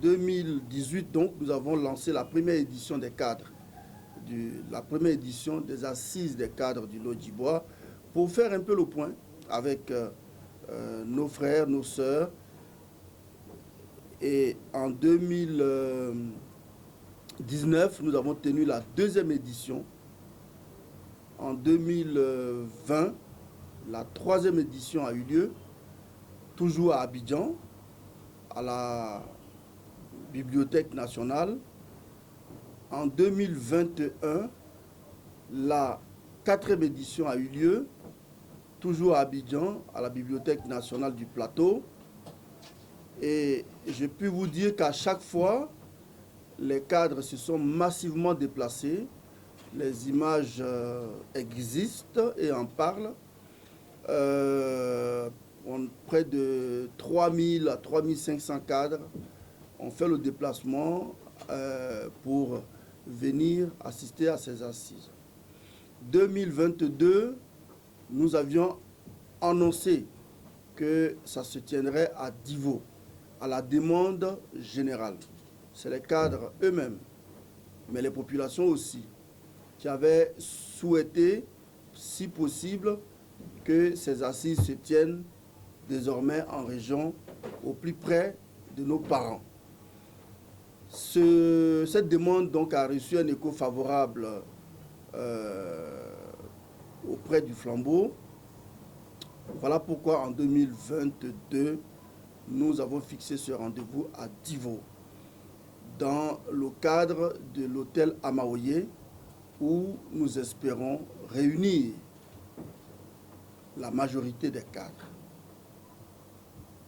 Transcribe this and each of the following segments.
2018, donc, nous avons lancé la première édition des cadres, la première édition des assises des cadres du Lodjibois, pour faire un peu le point avec nos frères, nos sœurs. Et en 2019, nous avons tenu la deuxième édition. En 2020, la troisième édition a eu lieu, toujours à Abidjan, à la Bibliothèque nationale. En 2021, la quatrième édition a eu lieu, toujours à Abidjan, à la Bibliothèque nationale du Plateau. Et je peux vous dire qu'à chaque fois, les cadres se sont massivement déplacés. Les images existent et en parlent. Près de 3000 à 3500 cadres ont fait le déplacement pour venir assister à ces assises. 2022, nous avions annoncé que ça se tiendrait à Divo, à la demande générale. C'est les cadres eux-mêmes, mais les populations aussi, qui avaient souhaité, si possible, que ces assises se tiennent désormais en région, au plus près de nos parents. Cette demande donc a reçu un écho favorable auprès du Flambeau. Voilà pourquoi en 2022, nous avons fixé ce rendez-vous à Divo, dans le cadre de l'hôtel Amaoye, où nous espérons réunir la majorité des cadres.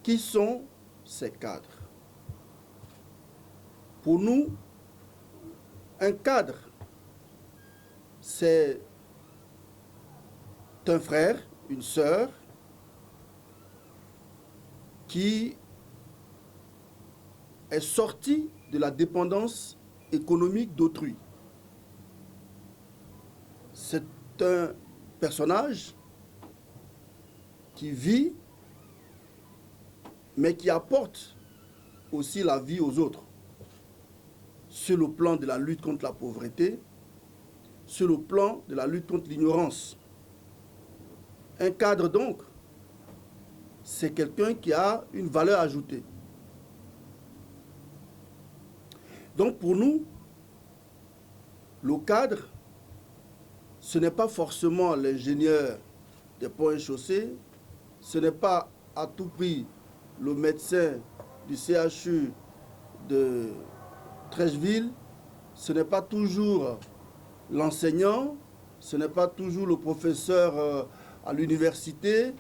Qui sont ces cadres? Pour nous, un cadre, c'est un frère, une sœur, qui est sorti de la dépendance économique d'autrui. C'est un personnage qui vit, mais qui apporte aussi la vie aux autres, sur le plan de la lutte contre la pauvreté, sur le plan de la lutte contre l'ignorance. Un cadre, donc, c'est quelqu'un qui a une valeur ajoutée. Donc, pour nous, le cadre, ce n'est pas forcément l'ingénieur des ponts et chaussées, ce n'est pas à tout prix le médecin du CHU de Trècheville, ce n'est pas toujours l'enseignant, ce n'est pas toujours le professeur à l'université.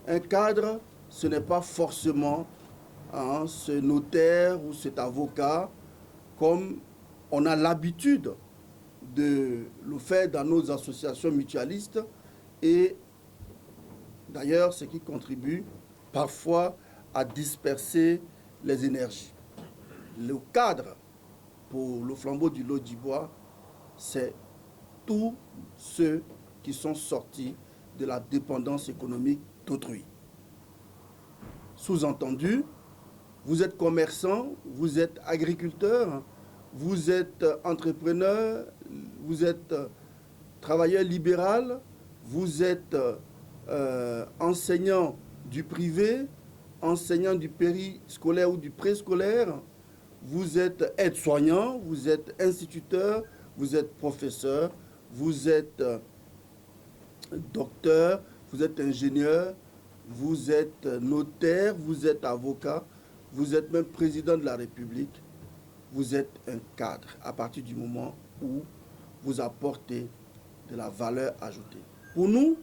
Un cadre, ce n'est pas forcément ce notaire ou cet avocat, comme on a l'habitude de le faire dans nos associations mutualistes, et d'ailleurs ce qui contribue parfois à disperser les énergies. Le cadre pour le Flambeau du Lodjibois, c'est tous ceux qui sont sortis de la dépendance économique d'autrui. Sous-entendu, vous êtes commerçant, vous êtes agriculteur, vous êtes entrepreneur, vous êtes travailleur libéral, vous êtes enseignant du privé, enseignant du périscolaire ou du préscolaire, vous êtes aide-soignant, vous êtes instituteur, vous êtes professeur, vous êtes docteur, vous êtes ingénieur, vous êtes notaire, vous êtes avocat, vous êtes même président de la République. Vous êtes un cadre à partir du moment où vous apportez de la valeur ajoutée. Pour nous,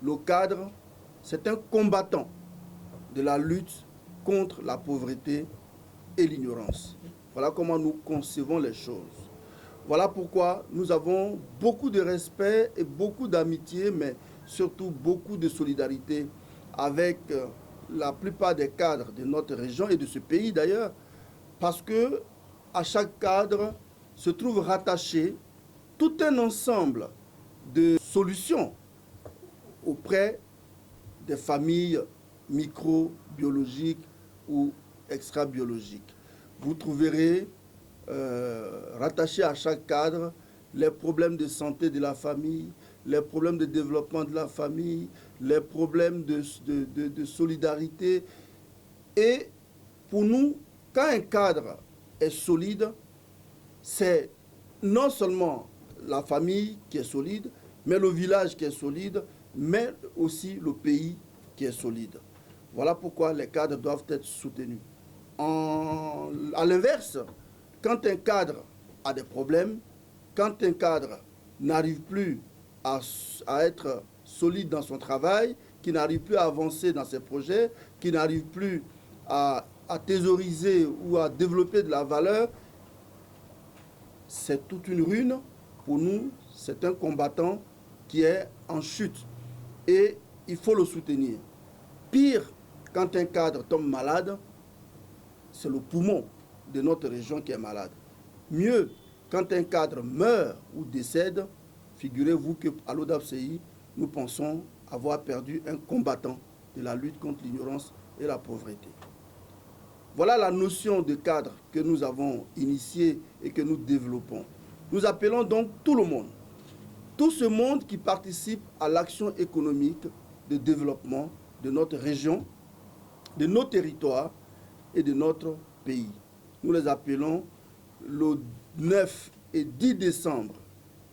le cadre, c'est un combattant de la lutte contre la pauvreté et l'ignorance. Voilà comment nous concevons les choses. Voilà pourquoi nous avons beaucoup de respect et beaucoup d'amitié, mais surtout beaucoup de solidarité avec la plupart des cadres de notre région et de ce pays d'ailleurs, parce que à chaque cadre se trouve rattaché tout un ensemble de solutions auprès des familles microbiologiques ou extra-biologiques. vous trouverez rattachés à chaque cadre les problèmes de santé de la famille, les problèmes de développement de la famille, les problèmes de solidarité. Et pour nous, quand un cadre est solide, c'est non seulement la famille qui est solide, mais le village qui est solide, mais aussi le pays qui est solide. Voilà pourquoi les cadres doivent être soutenus. À l'inverse, quand un cadre a des problèmes, quand un cadre n'arrive plus à être solide dans son travail, qui n'arrive plus à avancer dans ses projets, qui n'arrive plus à thésauriser ou à développer de la valeur, c'est toute une ruine. Pour nous, c'est un combattant qui est en chute et il faut le soutenir. Pire, quand un cadre tombe malade, c'est le poumon de notre région qui est malade. Mieux, quand un cadre meurt ou décède, figurez-vous qu'à l'ODAPCI, nous pensons avoir perdu un combattant de la lutte contre l'ignorance et la pauvreté. Voilà la notion de cadre que nous avons initiée et que nous développons. Nous appelons donc tout le monde, tout ce monde qui participe à l'action économique de développement de notre région, de nos territoires et de notre pays. Nous les appelons le 9 et 10 décembre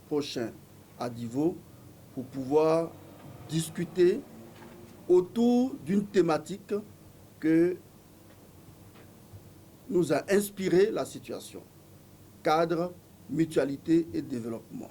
prochain à Divo pour pouvoir discuter autour d'une thématique que nous a inspiré la situation. Cadre, mutualité et développement.